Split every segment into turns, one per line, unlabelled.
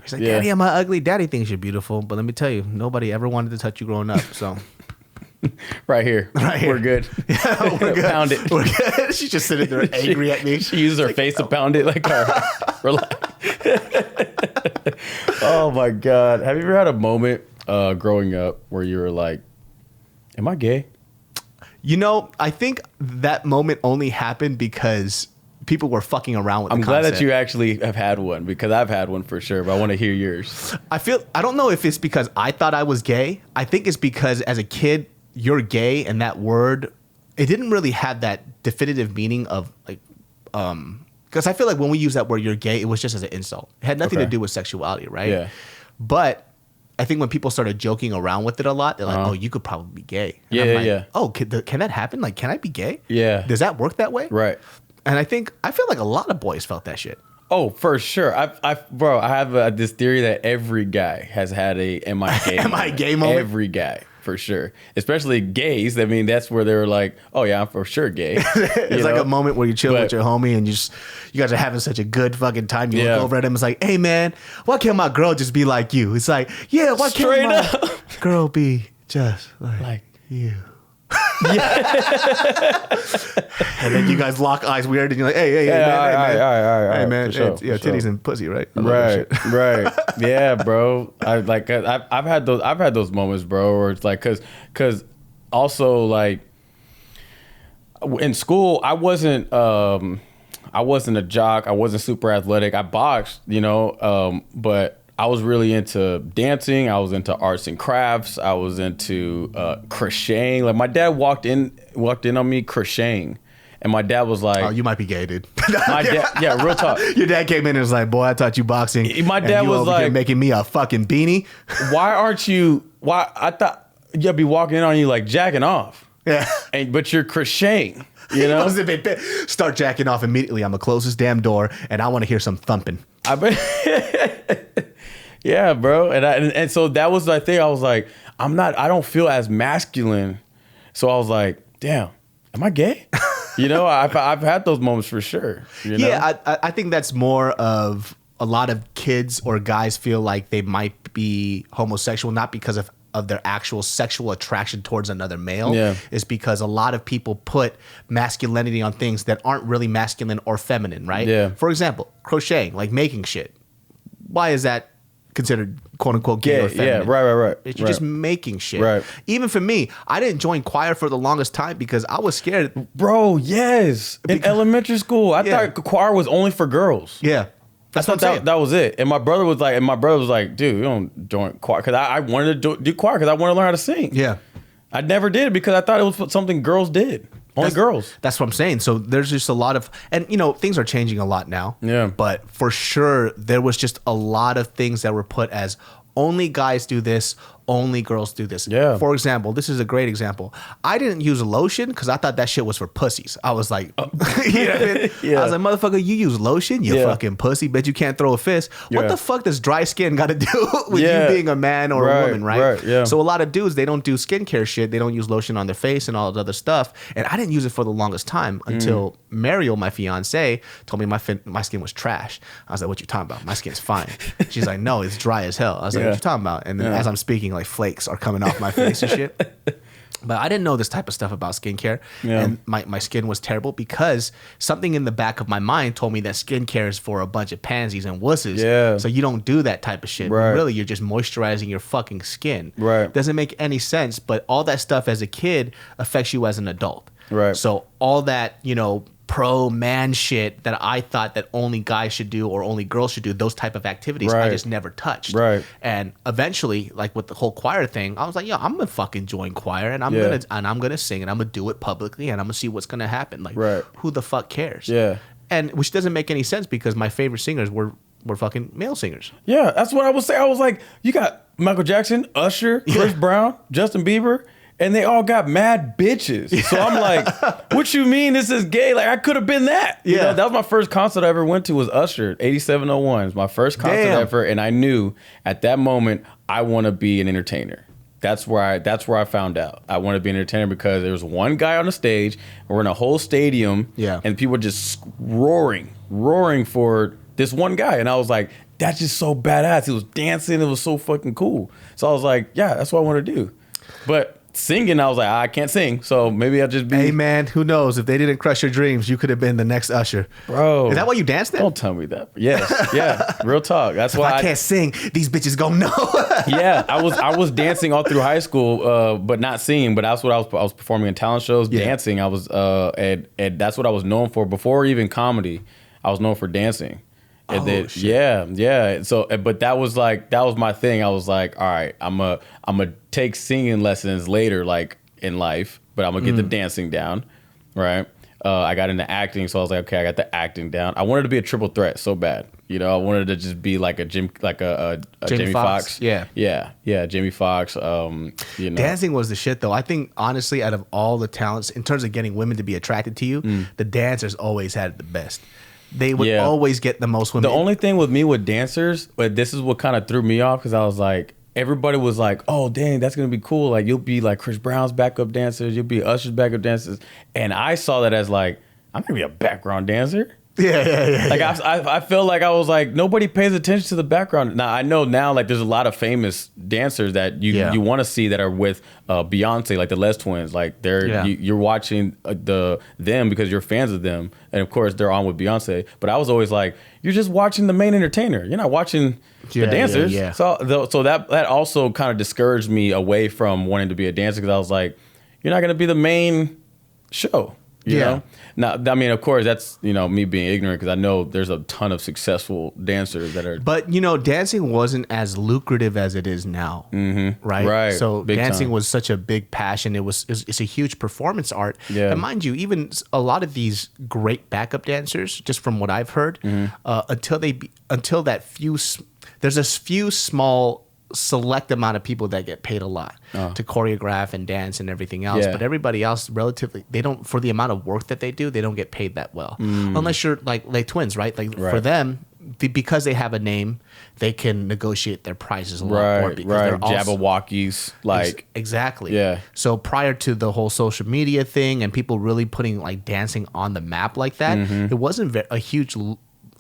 He's like, Daddy, am I ugly? Daddy thinks you're beautiful, but let me tell you, nobody ever wanted to touch you growing up. So
right here, we're good.
Yeah, we're good.
Pound it.
We're good. She's just sitting there angry at me.
She uses her face to pound it. Like, all right, relax. Oh my God, have you ever had a moment growing up where you were like, am I gay?
You know, I think that moment only happened because people were fucking around with the concept.
I'm glad that you actually have had one, because I've had one for sure, but I want to hear yours.
I don't know if it's because I thought I was gay. I think it's because as a kid, you're gay, and that word, it didn't really have that definitive meaning of like, because I feel like when we use that word, you're gay, it was just as an insult. It had nothing to do with sexuality, right?
Yeah.
But I think when people started joking around with it a lot, they're like, "Oh, you could probably be gay." And
Yeah,
I'm like,
yeah.
Oh, can that happen? Like, can I be gay?
Yeah.
Does that work that way?
Right.
And I feel like a lot of boys felt that shit.
Oh, for sure. Bro, I have this theory that every guy has had a am I gay
Am I gay moment?
Every guy, for sure. Especially gays. I mean, that's where they were like, oh yeah, I'm for sure gay.
It's like a moment where you chill with your homie and you guys are having such a good fucking time. You look over at him, it's like, hey man, why can't my girl just be like you? It's like, yeah, why can't my girl be just like you? And then you guys lock eyes weird, and you're like, hey, man, titties and pussy, right?
Right. Yeah, bro. I've had those moments, bro, where it's like, cause also like in school, I wasn't a jock. I wasn't super athletic. I boxed, but I was really into dancing. I was into arts and crafts. I was into crocheting. Like my dad walked in on me crocheting, and my dad was like, "Oh,
you might be gay, dude."
My dad, yeah, real talk.
Your dad came in and was like, "Boy, I taught you boxing."
My dad was like,
making me a fucking beanie.
Why aren't you? Why I thought you'd be walking in on you like jacking off.
Yeah,
but you're crocheting. You know,
start jacking off immediately. I'm gonna close this damn door, and I want to hear some thumping.
Yeah, bro. And so that was the thing. I was like, I don't feel as masculine. So I was like, damn, am I gay? I've had those moments for sure.
Yeah, I think that's more of a lot of kids or guys feel like they might be homosexual, not because of their actual sexual attraction towards another male.
Yeah.
Is because a lot of people put masculinity on things that aren't really masculine or feminine, right?
Yeah.
For example, crocheting, like making shit. Why is that considered quote unquote gay or feminine?
Yeah, right.
You're just making shit.
Right.
Even for me, I didn't join choir for the longest time because I was scared.
Bro, yes. In elementary school, I thought choir was only for girls.
Yeah.
I thought that was it. And my brother was like, dude, you don't join choir. Because I wanted to do choir because I wanted to learn how to sing. Yeah. I never did because I thought it was something girls did. Only girls.
That's what I'm saying. So there's just a lot of, and things are changing a lot now.
Yeah.
But for sure, there was just a lot of things that were put as only guys do this, only girls do this.
Yeah.
For example, this is a great example. I didn't use lotion because I thought that shit was for pussies. I was like, you know what I mean?
Yeah.
I was like, motherfucker, you use lotion, you fucking pussy. Bet you can't throw a fist. What the fuck does dry skin got to do with you being a man or a woman, right?
Right. Yeah.
So a lot of dudes, they don't do skincare shit. They don't use lotion on their face and all that other stuff. And I didn't use it for the longest time until Mariel, my fiance, told me my skin was trash. I was like, what you talking about? My skin's fine. She's like, no, it's dry as hell. I was like, what you talking about? And then as I'm speaking, like flakes are coming off my face and shit. But I didn't know this type of stuff about skincare. Yeah. And my skin was terrible because something in the back of my mind told me that skincare is for a bunch of pansies and wusses. Yeah. So you don't do that type of shit. Right. Really, you're just moisturizing your fucking skin. Right. Doesn't make any sense, but all that stuff as a kid affects you as an adult. Right. So all that, pro man shit that I thought that only guys should do or only girls should do, those type of activities, I just never touched. Right. And eventually, like with the whole choir thing, I was like, yo, I'm gonna fucking join choir and I'm gonna sing and I'm gonna do it publicly and I'm gonna see what's gonna happen. Like, who the fuck cares? Yeah. And which doesn't make any sense because my favorite singers were fucking male singers. Yeah, that's what I was saying. I was like, you got Michael Jackson, Usher, Chris Brown, Justin Bieber. And they all got mad bitches. Yeah. So I'm like, what you mean this is gay? Like, I could have been that. Yeah. That was my first concert I ever went to was Usher, 8701. It was my first concert ever. And I knew at that moment, I want to be an entertainer. That's where I found out. I want to be an entertainer because there was one guy on the stage. We're in a whole stadium. Yeah. And people were just roaring for this one guy. And I was like,
that's just so badass. He was dancing. It was so fucking cool. So I was like, yeah, that's what I want to do. But singing, I was like, I can't sing, so maybe I'll just be.
Hey man, who knows? If they didn't crush your dreams, you could have been the next Usher,
bro.
Is that why you danced then?
Don't tell me that. Yes, yeah, real talk. That's why
I can't sing. These bitches gonna know.
Yeah, I was dancing all through high school, but not singing. But that's what I was performing in talent shows, dancing. I was, and that's what I was known for before even comedy. I was known for dancing. And then,
shit.
yeah. So, but that was my thing. I was like, all right, I'm a take singing lessons later, like in life, but I'm gonna get the dancing down, right? I got into acting, so I was like, okay, I got the acting down. I wanted to be a triple threat so bad, you know. I wanted to just be like a Jamie Foxx.
Yeah,
Jamie Foxx. You know,
dancing was the shit though. I think honestly, out of all the talents in terms of getting women to be attracted to you, the dancers always had it the best. They would always get the most women.
The only thing with me with dancers, but this is what kind of threw me off, because I was like, everybody was like, oh dang, that's gonna be cool. Like, you'll be like Chris Brown's backup dancers, you'll be Usher's backup dancers, and I saw that as like, I'm gonna be a background dancer.
Yeah.
Like, I feel like I was like, nobody pays attention to the background. Now I know now, like, there's a lot of famous dancers that you want to see that are with Beyonce, like the Les Twins. Like, you're watching them because you're fans of them, and of course they're on with Beyonce. But I was always like, you're just watching the main entertainer. You're not watching the dancers.
Yeah.
So that also kind of discouraged me away from wanting to be a dancer, because I was like, you're not gonna be the main show. You know? Now, I mean, of course, that's, you know, me being ignorant, because I know there's a ton of successful dancers that are.
But, you know, dancing wasn't as lucrative as it is now, right?
Right.
So
Big
dancing
time.
was such a big passion. It's a huge performance art.
Yeah.
And mind you, even a lot of these great backup dancers, just from what I've heard, there's a few small select amount of people that get paid a lot to choreograph and dance and everything else, but everybody else relatively, they don't, for the amount of work that they do, they don't get paid that well, unless you're like twins, right? Like for them, because they have a name, they can negotiate their prices a lot more, because they're also
Jabberwockies, like
exactly.
Yeah.
So prior to the whole social media thing and people really putting like dancing on the map like that, it wasn't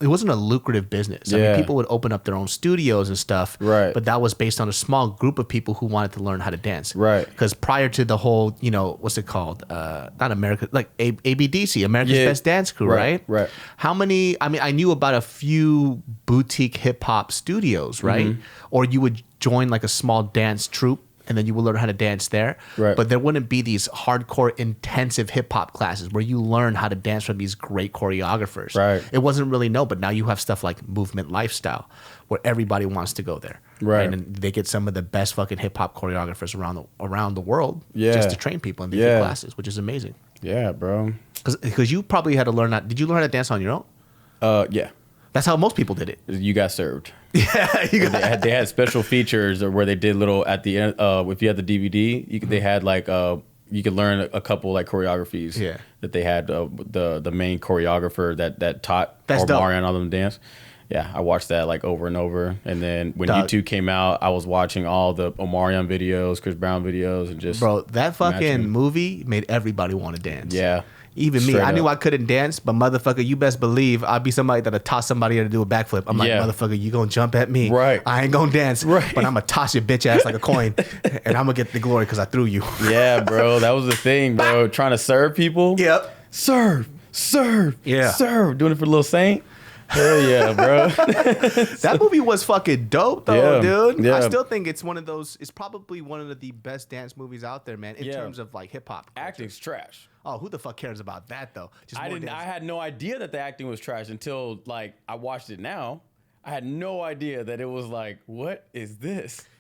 it wasn't a lucrative business. I mean, people would open up their own studios and stuff, but that was based on a small group of people who wanted to learn how to dance.
Right.
Because prior to the whole, you know, what's it called? Not America, like ABDC, America's Best Dance Crew, right?
Right.
How many, I mean, I knew about a few boutique hip hop studios, right? Or you would join like a small dance troupe, and then you will learn how to dance there.
Right.
But there wouldn't be these hardcore intensive hip hop classes where you learn how to dance from these great choreographers.
Right.
It wasn't really known, but now you have stuff like Movement Lifestyle where everybody wants to go there.
Right.
And they get some of the best fucking hip hop choreographers around the world just to train people in these classes, which is amazing.
Yeah, bro.
Because you probably had to learn that. Did you learn how to dance on your own?
Yeah.
That's how most people did it.
You got served.
Yeah,
they had special features where they did little at the end. If you had the DVD, they had like you could learn a couple like choreographies.
Yeah.
That they had the main choreographer that taught
That's dope.
Omarion all them dance. Yeah, I watched that like over and over. And then when YouTube came out, I was watching all the Omarion videos, Chris Brown videos, and just
that fucking movie made everybody want to dance.
Yeah.
Even me,
Straight
I knew
up.
I couldn't dance, but motherfucker, you best believe I'd be somebody that'll toss somebody to do a backflip. I'm like, motherfucker, you gonna jump at me.
Right.
I ain't gonna dance.
Right.
But I'm gonna toss your bitch ass like a coin, and I'm gonna get the glory because I threw you.
Yeah, bro. That was the thing, bro. Trying to serve people.
Yep.
Serve.
Yeah.
Serve. Doing it for Little Saint. Hell yeah, bro.
That movie was fucking dope, though, dude.
Yeah.
I still think it's it's probably one of the best dance movies out there, man, in terms of like hip hop.
Acting's trash.
Oh, who the fuck cares about that though? Just
I had no idea that the acting was trash until like I watched it now. I had no idea that it was like, what is this?